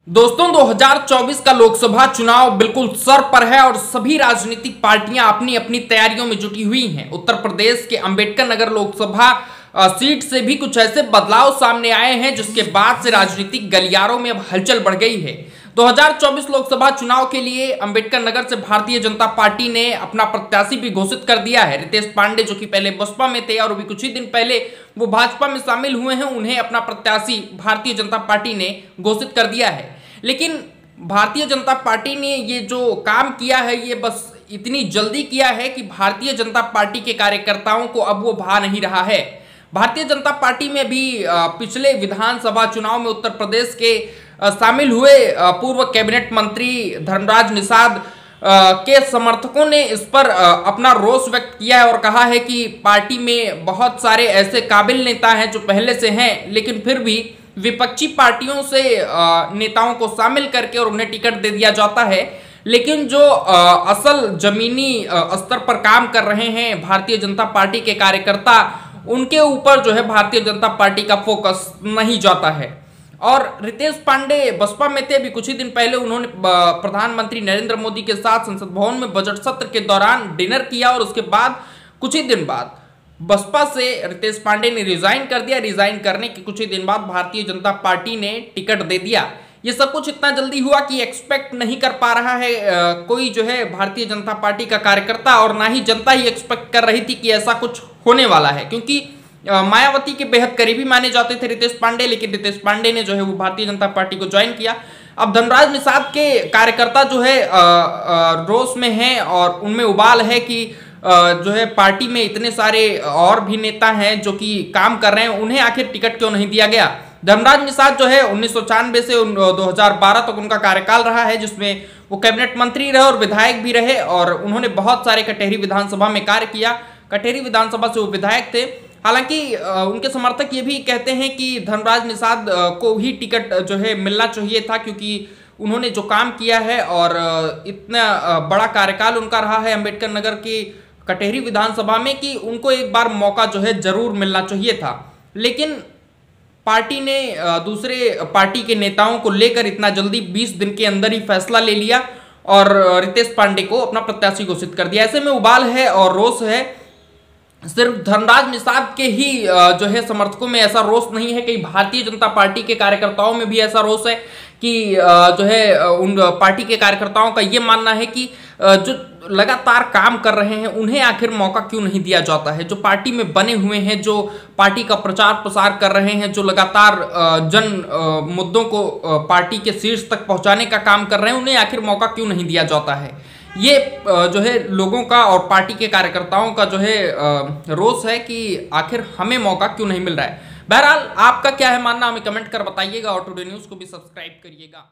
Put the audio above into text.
दोस्तों 2024 का लोकसभा चुनाव बिल्कुल सर पर है और सभी राजनीतिक पार्टियां अपनी अपनी तैयारियों में जुटी हुई हैं। उत्तर प्रदेश के अंबेडकर नगर लोकसभा सीट से भी कुछ ऐसे बदलाव सामने आए हैं जिसके बाद से राजनीतिक गलियारों में अब हलचल बढ़ गई है। 2024 लोकसभा चुनाव के लिए अंबेडकर नगर से भारतीय जनता पार्टी ने अपना प्रत्याशी भी घोषित कर दिया है। रितेश पांडे जो कि पहले बसपा में थे और अभी कुछ ही दिन पहले वो भाजपा में शामिल हुए हैं, उन्हें अपना प्रत्याशी भारतीय जनता पार्टी ने घोषित कर दिया है। लेकिन भारतीय जनता पार्टी ने ये जो काम किया है ये बस इतनी जल्दी किया है कि भारतीय जनता पार्टी के कार्यकर्ताओं को अब वो भा नहीं रहा है। भारतीय जनता पार्टी में भी पिछले विधानसभा चुनाव में उत्तर प्रदेश के शामिल हुए पूर्व कैबिनेट मंत्री धर्मराज निषाद के समर्थकों ने इस पर अपना रोष व्यक्त किया है और कहा है कि पार्टी में बहुत सारे ऐसे काबिल नेता हैं जो पहले से हैं, लेकिन फिर भी विपक्षी पार्टियों से नेताओं को शामिल करके और उन्हें टिकट दे दिया जाता है। लेकिन जो असल जमीनी स्तर पर काम कर रहे हैं भारतीय जनता पार्टी के कार्यकर्ता, उनके ऊपर जो है भारतीय जनता पार्टी का फोकस नहीं जाता है। और रितेश पांडे बसपा में थे, अभी कुछ ही दिन पहले उन्होंने प्रधानमंत्री नरेंद्र मोदी के साथ संसद भवन में बजट सत्र के दौरान डिनर किया और उसके बाद कुछ ही दिन बाद बसपा से रितेश पांडे ने रिजाइन कर दिया। रिजाइन करने के कुछ ही दिन बाद भारतीय जनता पार्टी ने टिकट दे दिया। ये सब कुछ इतना जल्दी हुआ कि एक्सपेक्ट नहीं कर पा रहा है कोई जो है भारतीय जनता पार्टी का कार्यकर्ता, और ना ही जनता ही एक्सपेक्ट कर रही थी कि ऐसा कुछ होने वाला है, क्योंकि मायावती के बेहद करीबी माने जाते थे रितेश पांडे। लेकिन रितेश पांडे ने जो है वो भारतीय जनता पार्टी को ज्वाइन किया। अब धर्मराज निषाद के कार्यकर्ता जो है रोष में हैं और उनमें उबाल है कि जो है पार्टी में इतने सारे और भी नेता हैं जो कि काम कर रहे हैं, उन्हें आखिर टिकट क्यों नहीं दिया गया। धर्मराज निषाद जो है 1996 से 2012 तक उनका कार्यकाल रहा है, जिसमें वो कैबिनेट मंत्री रहे और विधायक भी रहे और उन्होंने बहुत सारे कटेहरी विधानसभा में कार्य किया। कटेहरी विधानसभा से वो विधायक थे। हालांकि उनके समर्थक ये भी कहते हैं कि धर्मराज निषाद को ही टिकट जो है मिलना चाहिए था, क्योंकि उन्होंने जो काम किया है और इतना बड़ा कार्यकाल उनका रहा है अंबेडकर नगर की कटेहरी विधानसभा में कि उनको एक बार मौका जो है जरूर मिलना चाहिए था। लेकिन पार्टी ने दूसरे पार्टी के नेताओं को लेकर इतना जल्दी 20 दिन के अंदर ही फैसला ले लिया और रितेश पांडे को अपना प्रत्याशी घोषित कर दिया। ऐसे में उबाल है और रोष है। सिर्फ धर्मराज निषाद के ही जो है समर्थकों में ऐसा रोष नहीं है, कई भारतीय जनता पार्टी के कार्यकर्ताओं में भी ऐसा रोष है कि जो है उन पार्टी के कार्यकर्ताओं का ये मानना है कि जो लगातार काम कर रहे हैं उन्हें आखिर मौका क्यों नहीं दिया जाता है। जो पार्टी में बने हुए हैं, जो पार्टी का प्रचार प्रसार कर रहे हैं, जो लगातार जन मुद्दों को पार्टी के शीर्ष तक पहुंचाने का काम कर रहे हैं, उन्हें आखिर मौका क्यों नहीं दिया जाता है। ये जो है लोगों का और पार्टी के कार्यकर्ताओं का जो है रोष है कि आखिर हमें मौका क्यों नहीं मिल रहा है। बहरहाल आपका क्या है मानना, हमें कमेंट कर बताइएगा और टुडे न्यूज़ को भी सब्सक्राइब करिएगा।